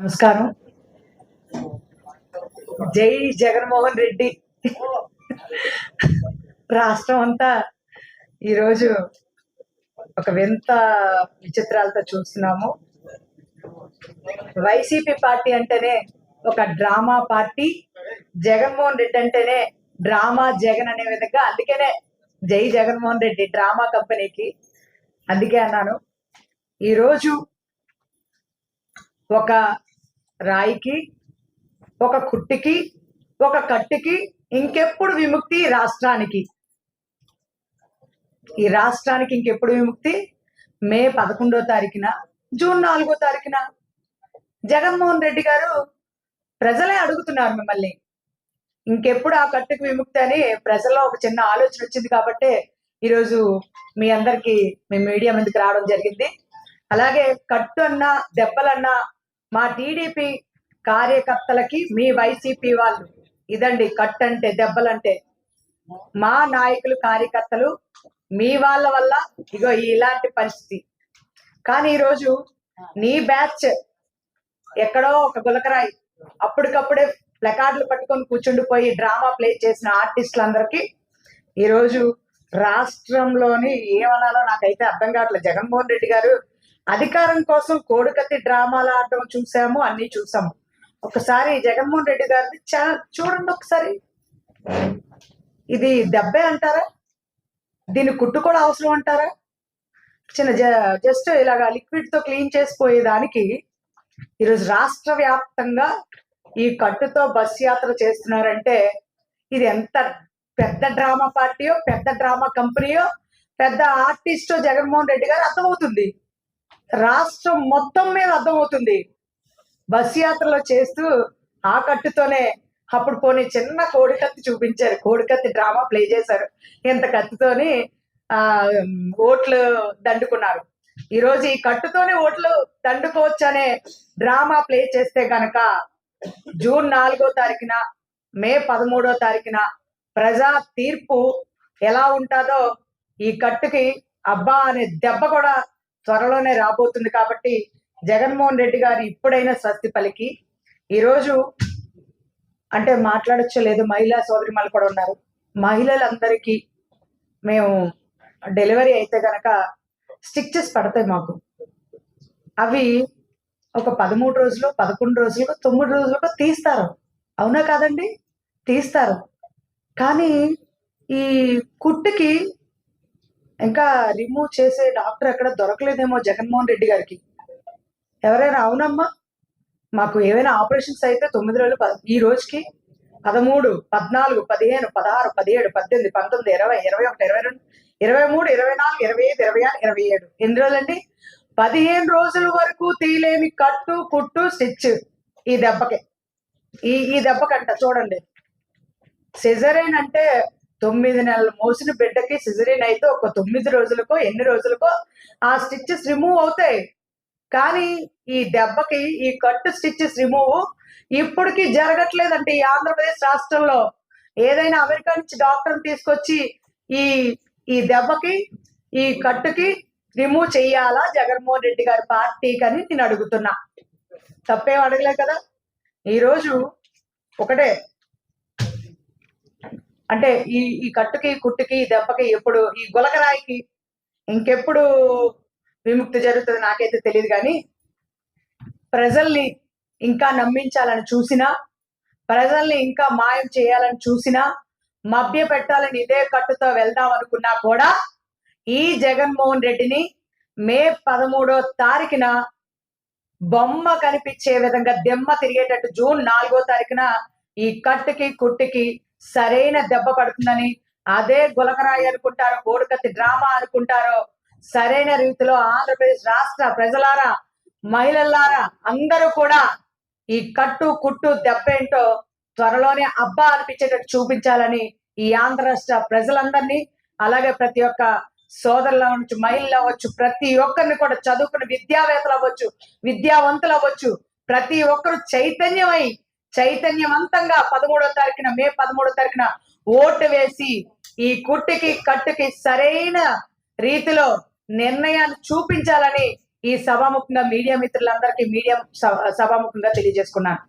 నమస్కారం. జై జగన్మోహన్ రెడ్డి. రాష్ట్రం అంతా ఈరోజు ఒక వింత విచిత్రాలతో చూస్తున్నాము. వైసీపీ పార్టీ అంటేనే ఒక డ్రామా పార్టీ, జగన్మోహన్ రెడ్డి అంటేనే డ్రామా జగన్ అనే విధంగా, అందుకనే జై జగన్మోహన్ రెడ్డి డ్రామా కంపెనీకి. అందుకే అన్నాను, ఈరోజు ఒక రాయికి, ఒక కుట్టికి, ఒక కట్టుకి ఇంకెప్పుడు విముక్తి రాష్ట్రానికి? ఈ రాష్ట్రానికి ఇంకెప్పుడు విముక్తి? మే 11వ తారీఖున, జూన్ 4వ తారీఖున. జగన్మోహన్ రెడ్డి గారు ప్రజలే అడుగుతున్నారు మిమ్మల్ని, ఇంకెప్పుడు ఆ కట్టుకు విముక్తి అని ప్రజల్లో ఒక చిన్న ఆలోచన వచ్చింది కాబట్టి ఈరోజు మీ అందరికి మీ మీడియా ముందుకు రావడం జరిగింది. అలాగే కట్టు అన్నా దెబ్బలన్నా మా టీడీపీ కార్యకర్తలకి మీ వైసీపీ వాళ్ళు ఇదండి కట్టు అంటే, దెబ్బలంటే. మా నాయకులు కార్యకర్తలు మీ వాళ్ళ వల్ల ఇగో ఇలాంటి పరిస్థితి. కానీ ఈరోజు నీ బ్యాచ్ ఎక్కడో ఒక గులకరాయి అప్పటికప్పుడే ప్లకార్డులు పట్టుకొని కూర్చుండిపోయి డ్రామా ప్లే చేసిన ఆర్టిస్టులందరికీ ఈరోజు రాష్ట్రంలోని ఏమనాలో నాకైతే అర్థం కావట్లేదు. జగన్మోహన్ రెడ్డి గారు అధికారం కోసం కోడికత్తి డ్రామాలు ఆడటం చూసాము, అన్ని చూసాము. ఒకసారి జగన్మోహన్ రెడ్డి గారిని చూడండి ఒకసారి. ఇది దెబ్బే అంటారా? దీన్ని కుట్టు కూడా అవసరం అంటారా? చిన్న జస్ట్ ఇలాగా లిక్విడ్ తో క్లీన్ చేసిపోయేదానికి ఈరోజు రాష్ట్ర వ్యాప్తంగా ఈ కట్టుతో బస్ యాత్ర చేస్తున్నారంటే ఇది ఎంత పెద్ద డ్రామా పార్టీయో, పెద్ద డ్రామా కంపెనీయో, పెద్ద ఆర్టిస్టో జగన్మోహన్ రెడ్డి గారు అర్థమవుతుంది. రాష్ట్రం మొత్తం మీద అర్థమవుతుంది. బస్ యాత్రలో చేస్తూ ఆ కట్టుతోనే అప్పుడు పోనీ చిన్న కోడికత్తి చూపించారు, కోడికత్తి డ్రామా ప్లే చేశారు. ఇంత కత్తితోని ఓట్లు దండుకున్నారు. ఈరోజు ఈ కట్టుతోనే ఓట్లు దండుకోవచ్చు అనే డ్రామా ప్లే చేస్తే గనక జూన్ 4వ తారీఖున, మే 13వ తారీఖున ప్రజా తీర్పు ఎలా ఉంటుందో ఈ కట్టుకి అబ్బా అనే దెబ్బ కూడా త్వరలోనే రాబోతుంది. కాబట్టి జగన్మోహన్ రెడ్డి గారు ఇప్పుడైనా స్వస్తి పలికి, ఈరోజు అంటే మాట్లాడొచ్చో లేదు, మహిళా సోదరిమణులు కూడా ఉన్నారు. మహిళలందరికీ మేము డెలివరీ అయితే గనక స్టిచ్చెస్ పడతాయి మాకు. అవి ఒక 13 రోజులు, 11 రోజులకు, 9 రోజులకు తీస్తారు. అవునా కాదండి? తీస్తారు. కానీ ఈ కుట్టుకి ఇంకా రిమూవ్ చేసే డాక్టర్ ఎక్కడ దొరకలేదేమో జగన్మోహన్ రెడ్డి గారికి. ఎవరైనా అవునమ్మా మాకు ఏవైనా ఆపరేషన్స్ అయితే 9 రోజులు, ఈ రోజుకి 13, 14, 15, 16, 17, 18, 19, 20, 21, 22, 23, 24, 25, 26, 27 ఎన్ని రోజులండి? 15 రోజుల వరకు తీయలేని కట్టు, కుట్టు, స్టిచ్ ఈ దెబ్బకి. ఈ దెబ్బకంట చూడండి. సిజరీన్ అంటే 9 నెలలు మోసిన బిడ్డకి సిజరీన్ అయితే ఒక 9 రోజులకో ఎన్ని రోజులకో ఆ స్టిచ్చెస్ రిమూవ్ అవుతాయి. కానీ ఈ దెబ్బకి ఈ కట్టు స్టిచ్చెస్ రిమూవ్ ఇప్పటికీ జరగట్లేదంటే ఈ ఆంధ్రప్రదేశ్ రాష్ట్రంలో. ఏదైనా అమెరికా నుంచి డాక్టర్ తీసుకొచ్చి ఈ ఈ దెబ్బకి, ఈ కట్టుకి రిమూవ్ చెయ్యాలా జగన్మోహన్ రెడ్డి గారి పార్టీకి అని నేను అడుగుతున్నా. తప్పేం అడగలే కదా. ఈరోజు ఒకటే అంటే ఈ కట్టుకి, కుట్టుకి, ఈ దెబ్బకి ఎప్పుడు, ఈ గులకరాయికి ఇంకెప్పుడు విముక్తి జరుగుతుంది నాకైతే తెలియదు. కానీ ప్రజల్ని ఇంకా నమ్మించాలని చూసినా, ప్రజల్ని ఇంకా మాయం చేయాలని చూసినా, మభ్య పెట్టాలని ఇదే కట్టుతో వెళ్దాం అనుకున్నా కూడా ఈ జగన్మోహన్ రెడ్డిని మే 13వ తారీఖున బొమ్మ కనిపించే విధంగా దెమ్మ తిరిగేటట్టు జూన్ 4వ తారీఖున ఈ కట్టుకి, కుట్టుకి సరైన దెబ్బ పడుతుందని, అదే గులకరాయి అనుకుంటారో, కోడికత్తి డ్రామా అనుకుంటారో, సరైన రీతిలో ఆంధ్రప్రదేశ్ రాష్ట్ర ప్రజలారా, మహిళలారా అందరూ కూడా ఈ కట్టు, కుట్టు దెబ్బ ఏంటో త్వరలోనే అబ్బా అనిపించేటట్టు చూపించాలని ఈ ఆంధ్ర రాష్ట్ర ప్రజలందరినీ, అలాగే ప్రతి ఒక్క సోదరులు అవ్వచ్చు, మహిళలు అవ్వచ్చు, ప్రతి ఒక్కరిని కూడా, చదువుకున్న విద్యావేత్తలు అవ్వచ్చు, విద్యావంతులు అవ్వచ్చు, ప్రతి ఒక్కరు చైతన్యవంతంగా 13వ తారీఖున, మే 13వ తారీఖున ఓటు వేసి ఈ కుట్టుకి, కట్టుకి సరైన రీతిలో నిర్ణయాన్ని చూపించాలని ఈ సభాముఖంగా మీడియా మిత్రులందరికీ సభాముఖంగా తెలియజేసుకున్నాను.